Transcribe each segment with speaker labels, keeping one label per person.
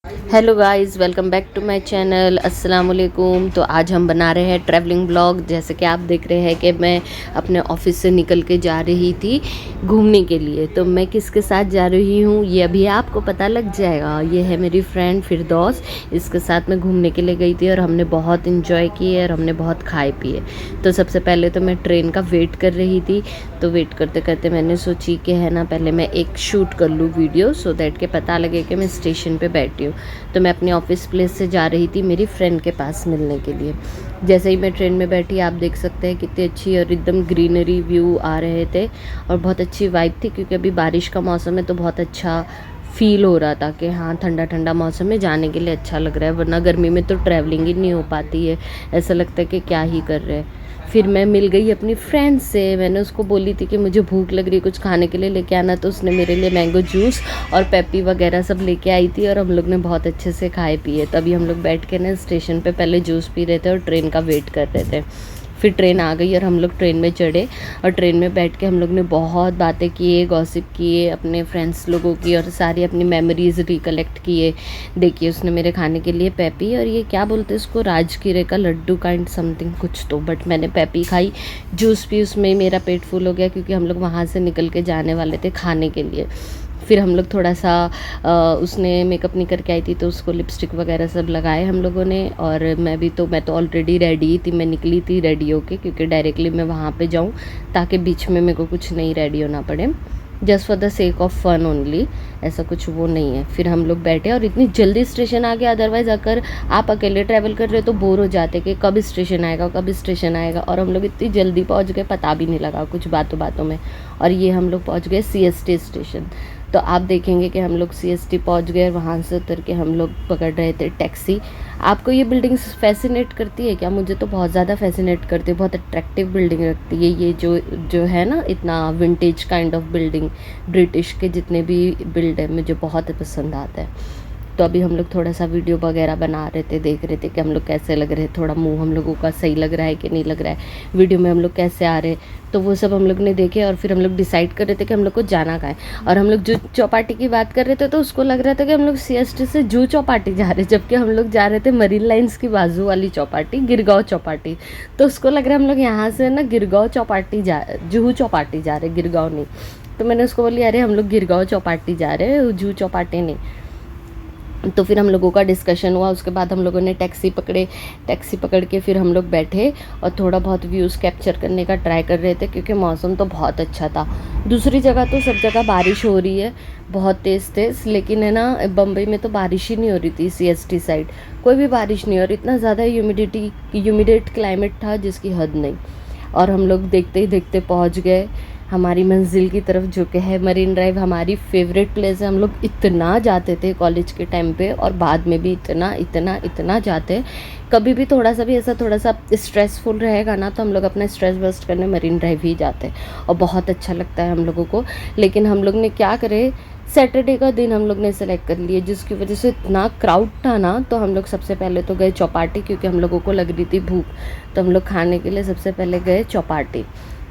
Speaker 1: Hello guys, welcome back to my channel. अस्सलाम वालेकुम। तो आज हम बना रहे हैं ट्रैवलिंग ब्लॉग। जैसे कि आप देख रहे हैं कि मैं अपने ऑफिस से निकल के जा रही थी घूमने के लिए। तो मैं किसके साथ जा रही हूँ ये अभी आपको पता लग जाएगा। ये है मेरी फ्रेंड फिरदौस। इसके साथ मैं घूमने के लिए गई थी और हमने बहुत इन्जॉय किए और हमने बहुत खाए पिए। तो सबसे पहले तो मैं ट्रेन का वेट कर रही थी। तो वेट करते करते मैंने सोची कि है ना, पहले मैं एक शूट कर लूँ वीडियो, सो दैट के पता लगे कि मैं स्टेशन पे बैठी हूँ। तो मैं अपने ऑफिस प्लेस से जा रही थी मेरी फ्रेंड के पास मिलने के लिए। जैसे ही मैं ट्रेन में बैठी, आप देख सकते हैं कितनी अच्छी और एकदम ग्रीनरी व्यू आ रहे थे और बहुत अच्छी वाइब थी, क्योंकि अभी बारिश का मौसम है तो बहुत अच्छा फील हो रहा था कि हाँ, ठंडा ठंडा मौसम में जाने के लिए अच्छा लग रहा है। वरना गर्मी में तो ट्रैवलिंग ही नहीं हो पाती है, ऐसा लगता है कि क्या ही कर रहे हैं। फिर मैं मिल गई अपनी फ्रेंड से। मैंने उसको बोली थी कि मुझे भूख लग रही है, कुछ खाने के लिए लेके आना। तो उसने मेरे लिए मैंगो जूस और पेप्पी वगैरह सब लेके आई थी और हम लोग ने बहुत अच्छे से खाए पिए। तभी हम लोग बैठ के ना स्टेशन पे पहले जूस पी रहे थे और ट्रेन का वेट कर रहे थे। फिर ट्रेन आ गई और हम लोग ट्रेन में चढ़े और ट्रेन में बैठ के हम लोग ने बहुत बातें किए, गॉसिप किए अपने फ्रेंड्स लोगों की, और सारी अपनी मेमोरीज रिकलेक्ट किए। देखिए, उसने मेरे खाने के लिए पेपी और ये क्या बोलते हैं इसको, राजकीरे का लड्डू काइंड समथिंग कुछ, तो बट मैंने पेपी खाई, जूस पी, उसमें ही मेरा पेट फुल हो गया, क्योंकि हम लोग वहाँ से निकल के जाने वाले थे खाने के लिए। फिर हम लोग थोड़ा सा उसने मेकअप नहीं करके आई थी तो उसको लिपस्टिक वगैरह सब लगाए हम लोगों ने। और मैं तो ऑलरेडी रेडी थी, मैं निकली थी रेडी होके, क्योंकि डायरेक्टली मैं वहाँ पे जाऊँ ताकि बीच में मेरे को कुछ नहीं रेडी होना पड़े, just for the sake of fun only, ऐसा कुछ वो नहीं है। फिर हम लोग बैठे और इतनी जल्दी स्टेशन आ गया। अदरवाइज़ अगर आप अकेले ट्रैवल कर रहे हो तो बोर हो जाते कि कब स्टेशन आएगा कब स्टेशन आएगा। और हम लोग इतनी जल्दी पहुंच गए, पता भी नहीं लगा कुछ बातों बातों में। और ये हम लोग पहुंच गए CST स्टेशन। तो आप देखेंगे कि हम लोग CST पहुंच गए और वहाँ से उतर के हम लोग पकड़ रहे थे टैक्सी। आपको ये बिल्डिंग्स फैसिनेट करती है क्या? मुझे तो बहुत ज़्यादा फैसिनेट करती है, बहुत अट्रैक्टिव बिल्डिंग लगती है ये जो है ना, इतना vintage kind of building. British के जितने भी बिल्ड है मुझे बहुत पसंद आता है। तो अभी हम लोग थोड़ा सा वीडियो वगैरह बना रहे थे, देख रहे थे कि हम लोग कैसे लग रहे हैं, थोड़ा मुंह हम लोगों का सही लग रहा है कि नहीं लग रहा है, वीडियो में हम लोग कैसे आ रहे हैं। तो वो सब हम लोग ने देखे और फिर हम लोग डिसाइड कर रहे थे कि हम लोग को जाना कहाँ है। और हम लोग जूह चौपाटी की बात कर रहे थे तो उसको लग रहा था कि हम लोग CST से जूह चौपाटी जा रहे हैं, जबकि हम लोग जा रहे थे मरीन लाइन्स की बाजू वाली चौपाटी, गिरगांव चौपाटी। तो उसको लग रहा है हम लोग यहाँ से ना गिरगांव चौपाटी जूह चौपाटी जा रहे, गिरगांव नहीं। तो मैंने उसको बोली, अरे हम लोग गिरगांव चौपाटी जा रहे हैं, जूह चौपाटी नहीं। तो फिर हम लोगों का डिस्कशन हुआ। उसके बाद हम लोगों ने टैक्सी पकड़ के फिर हम लोग बैठे और थोड़ा बहुत व्यूज़ कैप्चर करने का ट्राई कर रहे थे, क्योंकि मौसम तो बहुत अच्छा था। दूसरी जगह तो सब जगह बारिश हो रही है बहुत तेज़, लेकिन है ना, बम्बई में तो बारिश ही नहीं हो रही थी। CST साइड कोई भी बारिश नहीं, और इतना ज़्यादा ह्यूमिडेट क्लाइमेट था जिसकी हद नहीं। और हम लोग देखते ही देखते पहुँच गए हमारी मंजिल की तरफ, जो कि है मरीन ड्राइव। हमारी फेवरेट प्लेस है। हम लोग इतना जाते थे कॉलेज के टाइम पे और बाद में भी इतना जाते। कभी भी थोड़ा सा भी ऐसा थोड़ा सा स्ट्रेसफुल रहेगा ना, तो हम लोग अपना स्ट्रेस बस्ट करने मरीन ड्राइव ही जाते हैं और बहुत अच्छा लगता है हम लोगों को। लेकिन हम लोग ने क्या करे, सैटरडे का दिन हम लोग ने सेलेक्ट कर लिए, जिसकी वजह से इतना क्राउड था ना। तो हम लोग सबसे पहले तो गए चौपाटी, क्योंकि हम लोगों को लग रही थी भूख। तो हम लोग खाने के लिए सबसे पहले गए चौपाटी।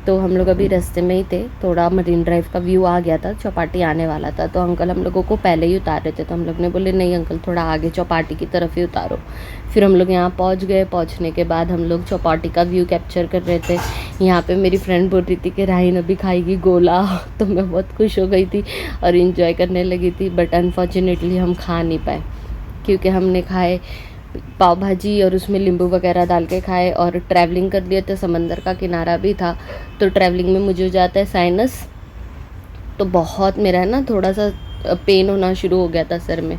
Speaker 1: तो हम लोग अभी रास्ते में ही थे, थोड़ा मरीन ड्राइव का व्यू आ गया था, चौपाटी आने वाला था। तो अंकल हम लोगों को पहले ही उतार रहे थे, तो हम लोग ने बोले नहीं अंकल, थोड़ा आगे चौपाटी की तरफ ही उतारो। फिर हम लोग यहाँ पहुँच गए। पहुँचने के बाद हम लोग चौपाटी का व्यू कैप्चर कर रहे थे। यहाँ पे मेरी फ्रेंड बोल रही थी कि राहीन अभी खाएगी गोला तो मैं बहुत खुश हो गई थी और इन्जॉय करने लगी थी। बट अनफॉर्चुनेटली हम खा नहीं पाए, क्योंकि हमने खाए पाव भाजी और उसमें नींबू वगैरह डाल के खाए और ट्रैवलिंग कर लिए, तो समंदर का किनारा भी था। तो ट्रैवलिंग में मुझे हो जाता है साइनस, तो बहुत मेरा है ना थोड़ा सा पेन होना शुरू हो गया था सर में।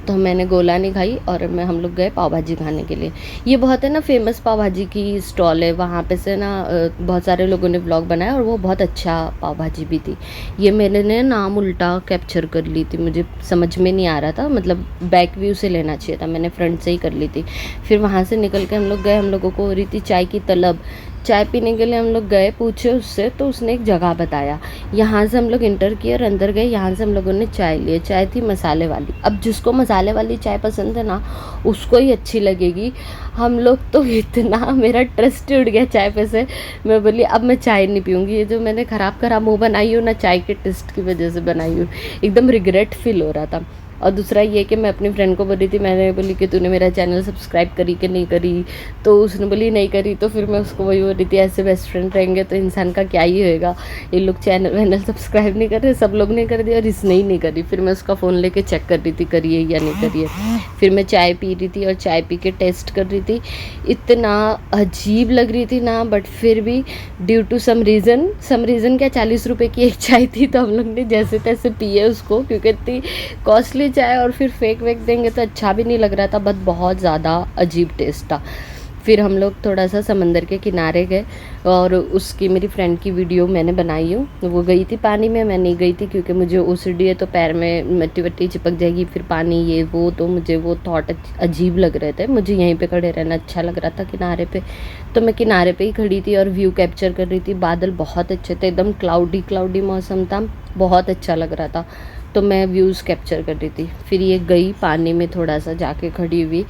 Speaker 1: तो मैंने गोला नहीं खाई और हम लोग गए पाव भाजी खाने के लिए। ये बहुत है ना फेमस पाव भाजी की स्टॉल है, वहाँ पे से ना बहुत सारे लोगों ने व्लॉग बनाया और वो बहुत अच्छा पाव भाजी भी थी। ये मैंने नाम उल्टा कैप्चर कर ली थी, मुझे समझ में नहीं आ रहा था, मतलब बैक व्यू से लेना चाहिए था, मैंने फ्रंट से ही कर ली थी। फिर वहाँ से निकल के हम लोग गए, हम लोगों को हो रही थी चाय की तलब। चाय पीने के लिए हम लोग गए, पूछे उससे, तो उसने एक जगह बताया। यहाँ से हम लोग इंटर किए और अंदर गए। यहाँ से हम लोगों ने चाय लिए, चाय थी मसाले वाली। अब जिसको मसाले वाली चाय पसंद है ना, उसको ही अच्छी लगेगी। हम लोग तो इतना, मेरा ट्रस्ट उड़ गया चाय पे से। मैं बोली अब मैं चाय नहीं पीऊँगी, ये जो मैंने ख़राब मुँह बनाई हूँ ना, चाय के टेस्ट की वजह से बनाई हूँ। एकदम रिग्रेट फील हो रहा था। और दूसरा ये कि मैं अपनी फ्रेंड को बोल रही थी, मैंने बोली कि तूने मेरा चैनल सब्सक्राइब करी कि नहीं करी, तो उसने बोली नहीं करी। तो फिर मैं उसको वही बोल रही थी, ऐसे बेस्ट फ्रेंड रहेंगे तो इंसान का क्या ही होएगा, ये लोग चैनल वैनल सब्सक्राइब नहीं कर रहे, सब लोग नहीं कर दिया और इसने ही नहीं करी। फिर मैं उसका फ़ोन लेके चेक कर रही थी करिए या नहीं करिए। फिर मैं चाय पी रही थी और चाय पी के टेस्ट कर रही थी, इतना अजीब लग रही थी ना, बट फिर भी ड्यू टू सम रीज़न क्या 40 रुपए की एक चाय थी, तो हम लोग ने जैसे तैसे पिए उसको, क्योंकि इतनी कॉस्टली चाय और फिर फेक वेक देंगे तो अच्छा भी नहीं लग रहा था, बट बहुत ज़्यादा अजीब टेस्ट था। फिर हम लोग थोड़ा सा समंदर के किनारे गए और उसकी मेरी फ्रेंड की वीडियो मैंने बनाई हूँ। वो गई थी पानी में, मैं नहीं गई थी क्योंकि मुझे ओसीडी है तो पैर में मिट्टी वट्टी चिपक जाएगी, फिर पानी ये वो, तो मुझे वो थॉट अजीब लग रहे थे। मुझे यहीं पे खड़े रहना अच्छा लग रहा था किनारे पे, तो मैं किनारे पे ही खड़ी थी और व्यू कैप्चर कर रही थी। बादल बहुत अच्छे थे, एकदम क्लाउडी मौसम था, बहुत अच्छा लग रहा था, तो मैं व्यूज़ कैप्चर कर रही थी। फिर ये गई पानी में थोड़ा सा जाके खड़ी हुई,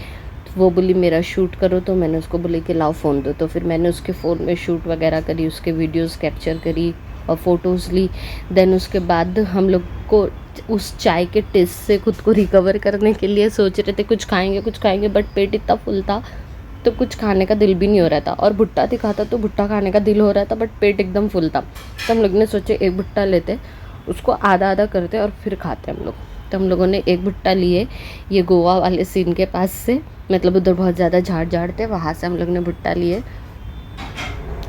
Speaker 1: वो बोली मेरा शूट करो, तो मैंने उसको बोली कि लाओ फ़ोन दो, तो फिर मैंने उसके फ़ोन में शूट वगैरह करी, उसके वीडियोस कैप्चर करी और फ़ोटोज़ ली। देन उसके बाद हम लोग को उस चाय के टेस्ट से खुद को रिकवर करने के लिए सोच रहे थे कुछ खाएंगे, बट पेट इतना फुल था तो कुछ खाने का दिल भी नहीं हो रहा था, और भुट्टा दिखाता तो भुट्टा खाने का दिल हो रहा था, बट पेट एकदम फुल था। तो हम लोग ने सोचे एक भुट्टा लेते, उसको आधा आधा करते और फिर खाते हम लोग। तो हम लोगों ने एक भुट्टा लिए, ये गोवा वाले सीन के पास से, मतलब उधर बहुत ज़्यादा झाड़ थे, वहाँ से हम लोग ने भुट्टा लिए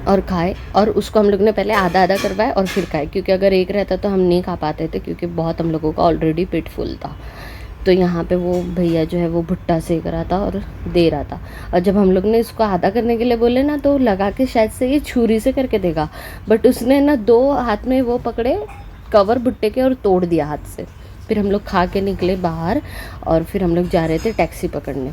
Speaker 1: और खाए। और उसको हम लोग ने पहले आधा आधा करवाया और फिर खाए, क्योंकि अगर एक रहता तो हम नहीं खा पाते थे, क्योंकि बहुत हम लोगों का ऑलरेडी पेट फुल था। तो यहाँ पे वो भैया जो है वो भुट्टा सेक रहा था और दे रहा था, और जब हम लोग ने इसको आधा करने के लिए बोले ना, तो लगा के शायद से ये छुरी से करके देगा, बट उसने ना 2 हाथ में वो पकड़े कवर भुट्टे के और तोड़ दिया हाथ से। फिर हम लोग खा के निकले बाहर और फिर हम लोग जा रहे थे टैक्सी पकड़ने।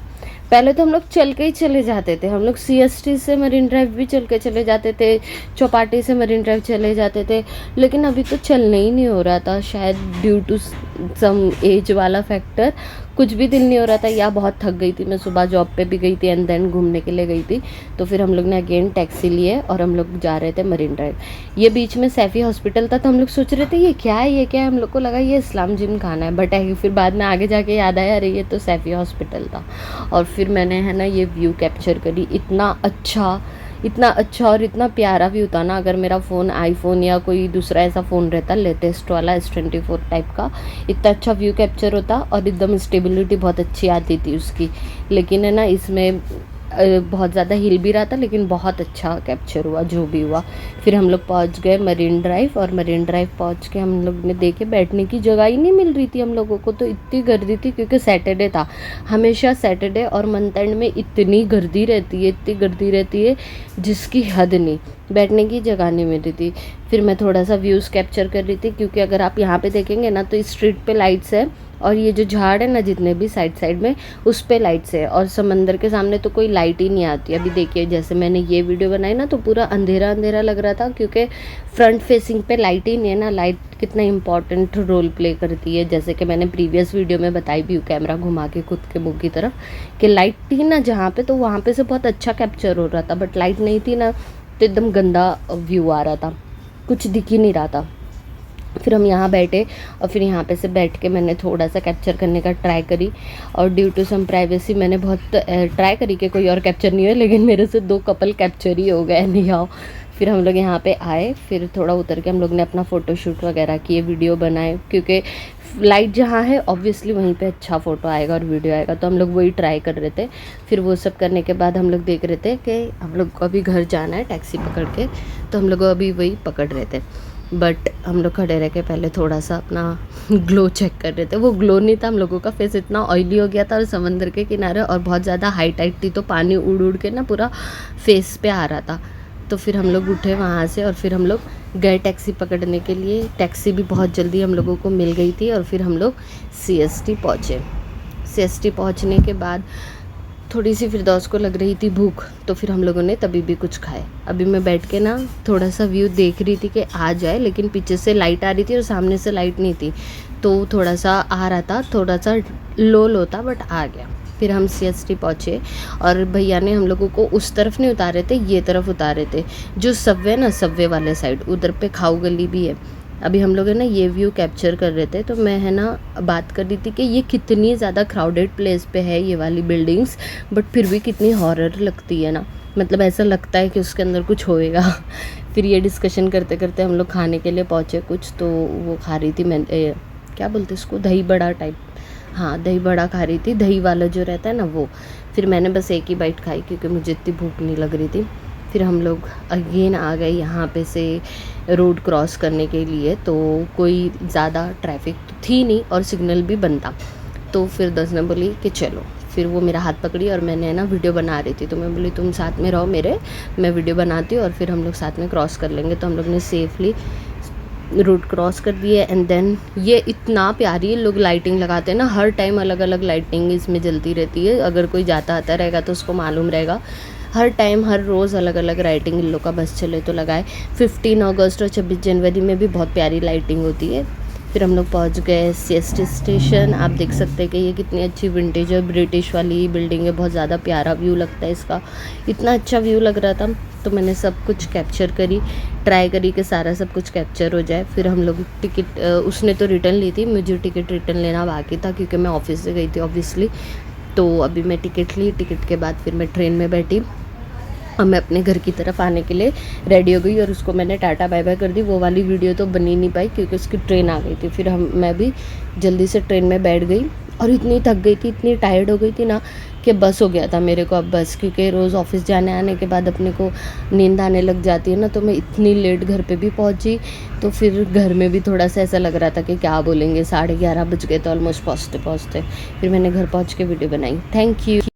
Speaker 1: पहले तो हम लोग चल के ही चले जाते थे, हम लोग CST से मरीन ड्राइव भी चल के चले जाते थे, चौपाटी से मरीन ड्राइव चले जाते थे, लेकिन अभी तो चलने ही नहीं हो रहा था, शायद ड्यू टू सम एज वाला फैक्टर, कुछ भी दिल नहीं हो रहा था, या बहुत थक गई थी मैं, सुबह जॉब पे भी गई थी एंड देन घूमने के लिए गई थी। तो फिर हम लोग ने अगेन टैक्सी लिए और हम लोग जा रहे थे मरीन ड्राइव। ये बीच में सैफ़ी हॉस्पिटल था, तो हम लोग सोच रहे थे ये क्या है, हम लोग को लगा ये इस्लाम जिम खाना है, बट फिर बाद में आगे जाके याद आया अरे ये तो सैफ़ी हॉस्पिटल था। और फिर मैंने है ना ये व्यू कैप्चर करी, इतना अच्छा और इतना प्यारा व्यू था ना। अगर मेरा फ़ोन आईफोन या कोई दूसरा ऐसा फ़ोन रहता लेटेस्ट वाला S24 टाइप का, इतना अच्छा व्यू कैप्चर होता और एकदम स्टेबिलिटी बहुत अच्छी आती थी उसकी। लेकिन है ना इसमें बहुत ज़्यादा हिल भी रहा था, लेकिन बहुत अच्छा कैप्चर हुआ जो भी हुआ। फिर हम लोग पहुंच गए मरीन ड्राइव, और मरीन ड्राइव पहुंच के हम लोग ने देखे बैठने की जगह ही नहीं मिल रही थी हम लोगों को, तो इतनी गर्दी थी, क्योंकि सैटरडे था। हमेशा सैटरडे और मंथ एंड में इतनी गर्दी रहती है जिसकी हद नहीं, बैठने की जगह नहीं मिल रही थी। फिर मैं थोड़ा सा व्यूज़ कैप्चर कर रही थी, क्योंकि अगर आप यहाँ पे देखेंगे ना तो स्ट्रीट पे लाइट्स है, और ये जो झाड़ है ना जितने भी साइड में उस पे लाइट्स है, और समंदर के सामने तो कोई लाइट ही नहीं आती। अभी देखिए जैसे मैंने ये वीडियो बनाई ना तो पूरा अंधेरा लग रहा था, क्योंकि फ्रंट फेसिंग पे लाइट ही नहीं है ना। लाइट कितना इंपॉर्टेंट रोल प्ले करती है, जैसे कि मैंने प्रीवियस वीडियो में बताई भी हूँ, कैमरा घुमा के खुद के मुँह की तरफ, कि लाइट थी ना जहाँ पे, तो वहाँ पे से बहुत अच्छा कैप्चर हो रहा था, बट लाइट नहीं थी ना तो एकदम गंदा व्यू आ रहा था, कुछ दिख ही नहीं रहा था। फिर हम यहाँ बैठे और फिर यहाँ पे से बैठ के मैंने थोड़ा सा कैप्चर करने का ट्राई करी, और ड्यू टू सम प्राइवेसी मैंने बहुत ट्राई करी कि कोई और कैप्चर नहीं हो, लेकिन मेरे से 2 कपल कैप्चर ही हो गए नहीं आओ। फिर हम लोग यहाँ पे आए, फिर थोड़ा उतर के हम लोग ने अपना फ़ोटोशूट वगैरह किए, वीडियो बनाए, क्योंकि लाइट जहाँ है ऑब्वियसली वहीं पे अच्छा फ़ोटो आएगा और वीडियो आएगा, तो हम लोग वही ट्राई कर रहे थे। फिर वो सब करने के बाद हम लोग देख रहे थे कि हम लोग को अभी घर जाना है टैक्सी पकड़ के, तो हम लोग अभी वही पकड़ रहे थे। बट हम लोग खड़े रह के पहले थोड़ा सा अपना ग्लो चेक कर रहे थे। वो ग्लो नहीं था, हम लोगों का फेस इतना ऑयली हो गया था, और समंदर के किनारे और बहुत ज़्यादा हाई टाइट थी, तो पानी उड़ के ना पूरा फेस पे आ रहा था। तो फिर हम लोग उठे वहाँ से और फिर हम लोग गए टैक्सी पकड़ने के लिए। टैक्सी भी बहुत जल्दी हम लोगों को मिल गई थी, और फिर हम लोग CST पहुँचे। CST पहुँचने के बाद थोड़ी सी फिरदौस को लग रही थी भूख, तो फिर हम लोगों ने तभी भी कुछ खाए। अभी मैं बैठ के ना थोड़ा सा व्यू देख रही थी कि आ जाए, लेकिन पीछे से लाइट आ रही थी और सामने से लाइट नहीं थी, तो थोड़ा सा आ रहा था, थोड़ा सा लो था, बट आ गया। फिर हम CST पहुँचे और भैया ने हम लोगों को उस तरफ नहीं उतारे थे, ये तरफ उतारे थे, जो सबवे ना सबवे वाले साइड, उधर पे खाऊ गली भी है, अभी हम लोग है ना ये व्यू कैप्चर कर रहे थे, तो मैं है ना बात कर रही थी कि ये कितनी ज़्यादा क्राउडेड प्लेस पे है ये वाली बिल्डिंग्स, बट फिर भी कितनी हॉरर लगती है ना, मतलब ऐसा लगता है कि उसके अंदर कुछ होएगा। फिर ये डिस्कशन करते करते हम लोग खाने के लिए पहुँचे कुछ, तो वो खा रही थी मैं क्या बोलते इसको, दही बड़ा टाइप, हाँ दही बड़ा खा रही थी, दही वाला जो रहता है ना वो। फिर मैंने बस एक ही बाइट खाई क्योंकि मुझे इतनी भूख नहीं लग रही थी। फिर हम लोग अगेन आ गए यहाँ पे से रोड क्रॉस करने के लिए, तो कोई ज़्यादा ट्रैफिक तो थी नहीं और सिग्नल भी बंद था। तो फिर दसना बोली कि चलो, फिर वो मेरा हाथ पकड़ी और मैंने ना वीडियो बना रही थी, तो मैं बोली तुम साथ में रहो मेरे, मैं वीडियो बनाती हूँ और फिर हम लोग साथ में क्रॉस कर लेंगे। तो हम लोग ने सेफली रोड क्रॉस कर दिए। एंड देन ये इतना प्यारी लोग लाइटिंग लगाते हैं ना, हर टाइम अलग अलग लाइटिंग इसमें जलती रहती है, अगर कोई जाता आता रहेगा तो उसको मालूम रहेगा। हर टाइम हर रोज़ अलग अलग लाइटिंग इन लोग का बस चले तो लगाए। 15 अगस्त और 26 जनवरी में भी बहुत प्यारी लाइटिंग होती है। फिर हम लोग पहुंच गए सीएसटी स्टेशन। आप देख सकते हैं कि ये कितनी अच्छी विंटेज और ब्रिटिश वाली बिल्डिंग है, बहुत ज़्यादा प्यारा व्यू लगता है इसका, इतना अच्छा व्यू लग रहा था। तो मैंने सब कुछ कैप्चर करी, ट्राई करी कि सारा सब कुछ कैप्चर हो जाए। फिर हम लोग टिकट, उसने तो रिटर्न ली थी, मुझे टिकट रिटर्न लेना बाकी था क्योंकि मैं ऑफिस से गई थी ऑब्वियसली। तो अभी मैं टिकट ली, टिकट के बाद फिर मैं ट्रेन में बैठी और मैं अपने घर की तरफ आने के लिए रेडी हो गई और उसको मैंने टाटा बाय बाय कर दी। वो वाली वीडियो तो बनी नहीं पाई क्योंकि उसकी ट्रेन आ गई थी। फिर मैं भी जल्दी से ट्रेन में बैठ गई और इतनी थक गई थी, इतनी टायर्ड हो गई थी ना कि बस हो गया था मेरे को अब बस, क्योंकि रोज़ ऑफिस जाने आने के बाद अपने को नींद आने लग जाती है ना। तो मैं इतनी लेट घर पे भी पहुंची, तो फिर घर में भी थोड़ा सा ऐसा लग रहा था कि क्या बोलेंगे, 11:30 बज गए तो ऑलमोस्ट पहुँचते। फिर मैंने घर पहुँच के वीडियो बनाई। Thank you.